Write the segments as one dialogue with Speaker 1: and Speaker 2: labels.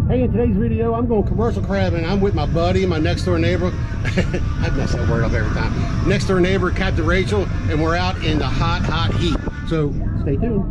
Speaker 1: Hey, in today's video, I'm going commercial crabbing. I'm with my buddy, my next door neighbor. I mess that word up every time. Next door neighbor, Captain Rachel, and we're out in the hot, hot heat. So stay tuned.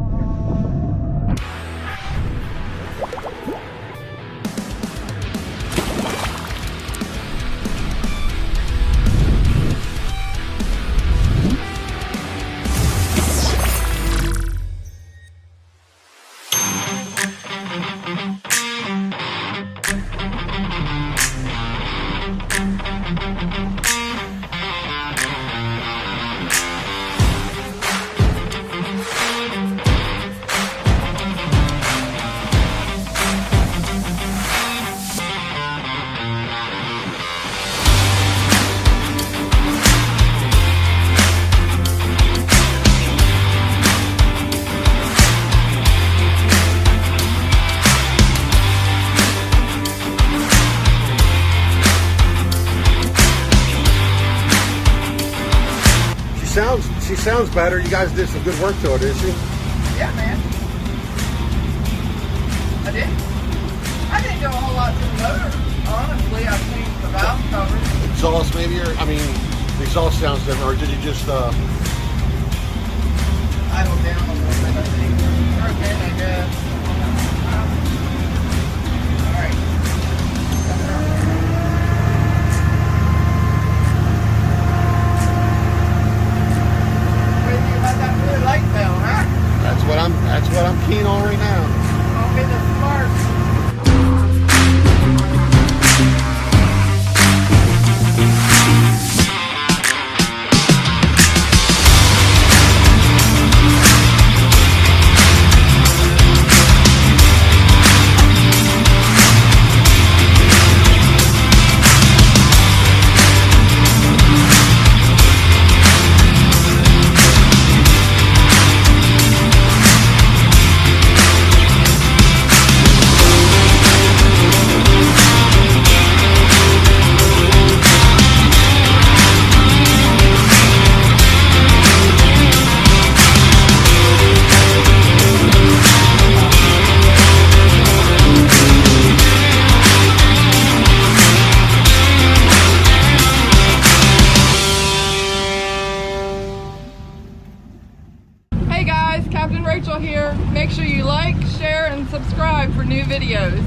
Speaker 1: She sounds better. You guys did some good work to her, didn't you?
Speaker 2: Yeah, man. I didn't do a whole lot to the motor. Honestly, I changed the valve covers.
Speaker 1: Exhaust maybe, or I mean, the exhaust sounds different, or did you just
Speaker 2: idle down a little bit, I think. Okay, I guess. Alright.
Speaker 1: That's what I'm keen on right now.
Speaker 2: I'll be the spark.
Speaker 3: Hey guys, Captain Rachel here. Make sure you like, share, and subscribe for new videos.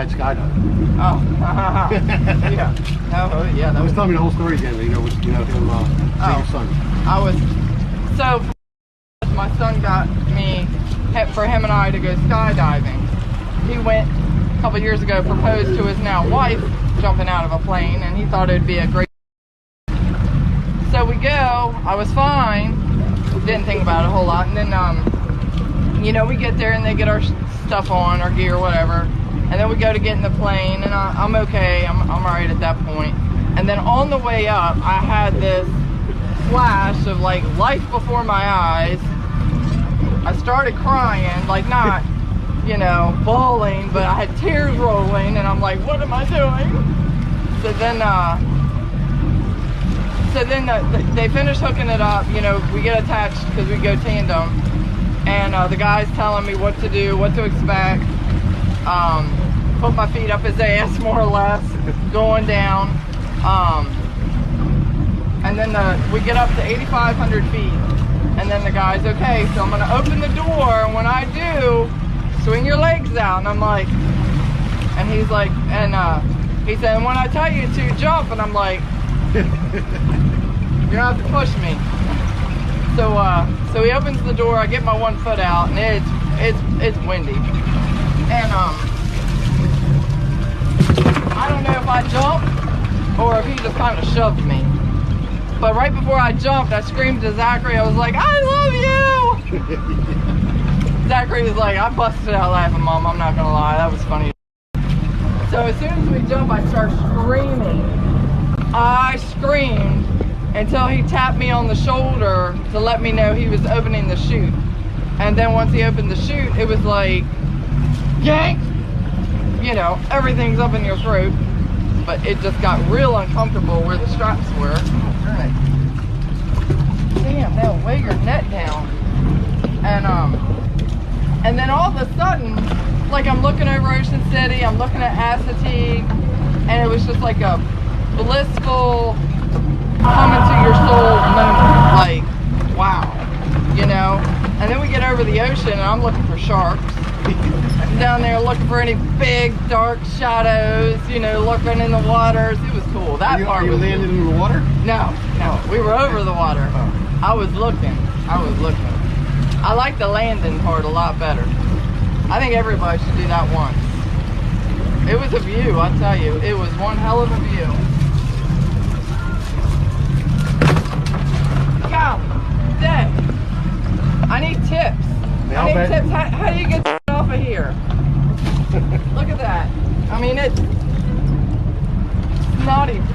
Speaker 1: had skydiving.
Speaker 3: Oh, yeah. Oh, yeah. That
Speaker 1: was telling me the whole story again. You know, him, your son.
Speaker 3: I was so. My son got me for him and I to go skydiving. He went a couple years ago, proposed to his now wife, jumping out of a plane, and he thought it'd be a great. So we go. I was fine. Didn't think about it a whole lot, and then you know, we get there and they get our stuff on, our gear, whatever, and then we go to get in the plane, and I'm okay. I'm all right at that point. And then on the way up, I had this flash of like life before my eyes. I started crying, like not, you know, bawling, but I had tears rolling, and I'm like, what am I doing? So then they finish hooking it up. You know, we get attached because we go tandem, and the guy's telling me what to do, what to expect. Put my feet up his ass, more or less, going down. And then we get up to 8,500 feet. And then the guy's, okay, so I'm gonna open the door, and when I do, swing your legs out. And I'm like, and he's like, and he said, and when I tell you to jump, and I'm like, you're gonna have to push me. So he opens the door, I get my one foot out, and it's windy. And I don't know if I jumped or if he just kind of shoved me. But right before I jumped, I screamed to Zachary. I was like, I love you! Zachary was like, I busted out laughing, Mom. I'm not gonna lie, that was funny. So as soon as we jump, I start screaming. I screamed until he tapped me on the shoulder to let me know he was opening the chute. And then once he opened the chute, it was like, yank! You know, everything's up in your throat. But it just got real uncomfortable where the straps were. Damn, now weigh your net down. And then all of a sudden, like I'm looking over Ocean City, I'm looking at Assateague, and it was just like a blissful, come into your soul moment. Like, wow, you know? And then we get over the ocean, and I'm looking for sharks. I'm down there looking for any big, dark shadows, you know, looking in the waters. It was cool. That part was cool. Are you landing in the water? No, we were over the water. Oh. I was looking. I like the landing part a lot better. I think everybody should do that once. It was a view, I tell you. It was one hell of a view. Golly, dang. I need tips. I need tips. How do you get off of here? Look at that. I mean, it's not even.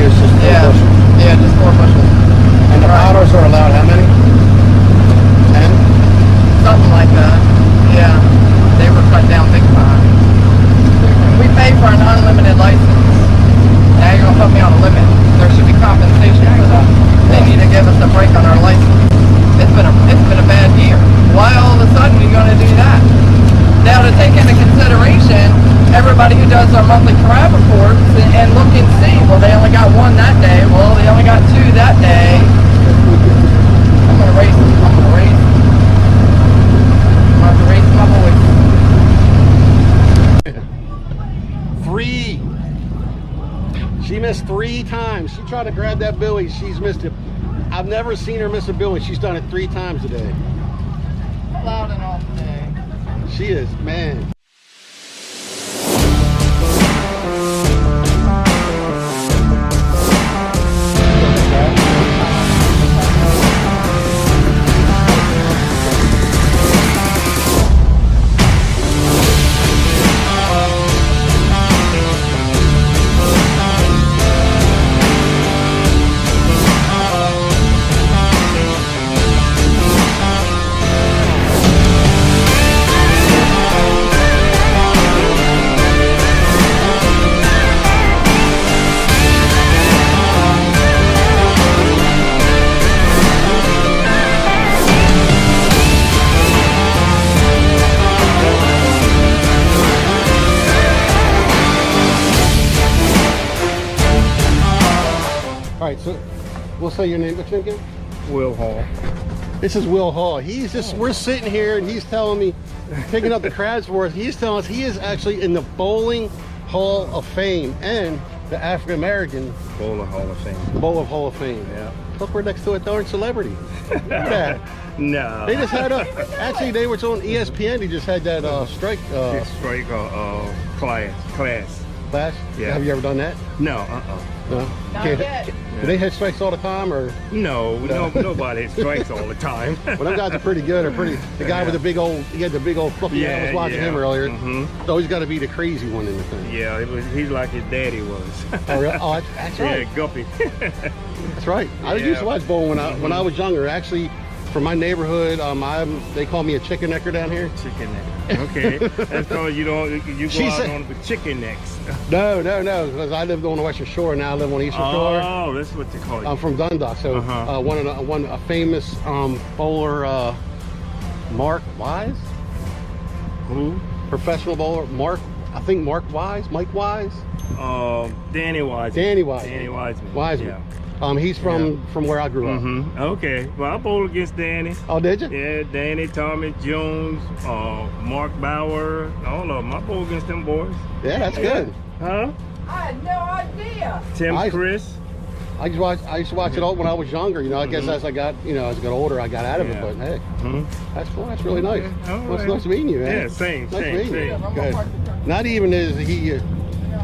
Speaker 1: it's just 4
Speaker 3: Yeah.
Speaker 1: bushels.
Speaker 3: Yeah, just 4 bushels.
Speaker 1: And the powders are allowed how many? 10?
Speaker 3: Something like that. Yeah. They were cut down big time. We pay for an unlimited license. Now you're gonna put me on a limit. There should be compensation for that. They need to give us a break on our license. It's been a bad year. Why all of a sudden are you gonna do that? Now to take into consideration everybody who does our monthly CRAB reports and look and see, well they only got 1 that day, well they only got 2 that day. I'm gonna raise them. I'm gonna raise them. I'm gonna have to raise my voice.
Speaker 1: 3. She missed 3 times. She tried to grab that buoy. She's missed it. I've never seen her miss a buoy. She's done it 3 times today.
Speaker 3: Loud and all today.
Speaker 1: She is, man. All right, so we'll say your name. What's your name again?
Speaker 4: Will Hall.
Speaker 1: This is Will Hall. He's just, we're sitting here and he's telling me, picking up the crabs for us. He's telling us he is actually in the Bowling Hall of Fame and the African American
Speaker 4: Bowling Hall of Fame.
Speaker 1: Bowling Hall of Fame.
Speaker 4: Yeah.
Speaker 1: Look, we're next to a darn celebrity. Look at that.
Speaker 4: No.
Speaker 1: They just had actually they were on ESPN. They just had that strike
Speaker 4: Strike class.
Speaker 1: class.
Speaker 4: Yeah.
Speaker 1: Have you ever done that?
Speaker 4: No,
Speaker 1: No.
Speaker 3: Not
Speaker 1: Can't-
Speaker 3: yet.
Speaker 1: Do they hit strikes all the time, or?
Speaker 4: No, nobody strikes all the time.
Speaker 1: Well, them guys are pretty good. Or pretty. The guy with the big old, he had the big old fluffy. I was watching him earlier. So he's got to be the crazy one in the thing.
Speaker 4: Yeah, he's like his daddy was.
Speaker 1: Oh, really? Oh, that's right.
Speaker 4: Yeah, Guppy.
Speaker 1: That's right. I used
Speaker 4: Yeah.
Speaker 1: to watch bowling when I was younger. Actually, from my neighborhood, they call me a chicken necker down here.
Speaker 4: Chicken neck. Okay, that's because you go out on the chicken necks.
Speaker 1: No, because I lived on the Western Shore, now I live on the Eastern Shore.
Speaker 4: Oh, that's what they call you.
Speaker 1: I'm from Dundalk, so a famous bowler, Mark Wise,
Speaker 4: Who?
Speaker 1: professional bowler, I think Mike Wise.
Speaker 4: Danny Wiseman.
Speaker 1: Danny Wiseman.
Speaker 4: Danny Wiseman.
Speaker 1: Wiseman.
Speaker 4: Yeah.
Speaker 1: He's from where I grew up.
Speaker 4: Okay. Well, I bowled against Danny.
Speaker 1: Oh, did you?
Speaker 4: Yeah, Danny, Tommy Jones, Mark Bauer, all of them. I bowled against them boys.
Speaker 1: Yeah, that's good.
Speaker 4: Huh?
Speaker 3: I had no idea.
Speaker 4: Tim Chris.
Speaker 1: I used to watch it all when I was younger. You know, I guess as I got older, I got out of it. But hey, that's cool. That's really nice.
Speaker 4: Okay. All
Speaker 1: Well, it's
Speaker 4: right.
Speaker 1: nice meeting you, man.
Speaker 4: Yeah, same.
Speaker 1: Nice meeting you.
Speaker 3: I'm
Speaker 1: Good.
Speaker 3: gonna park the truck.
Speaker 1: Not even is he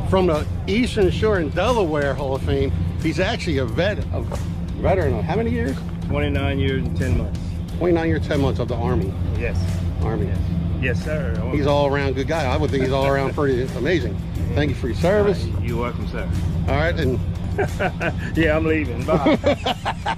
Speaker 1: from the Eastern Shore and Delaware Hall of Fame. He's actually a veteran of how many years?
Speaker 4: 29 years and 10 months.
Speaker 1: 29 years, 10 months of the Army.
Speaker 4: Yes.
Speaker 1: Army.
Speaker 4: Yes. Yes, sir.
Speaker 1: He's all around good guy. I would think he's all around pretty amazing. Thank you for your service.
Speaker 4: You're welcome, sir.
Speaker 1: All right, and
Speaker 4: Yeah, I'm leaving. Bye.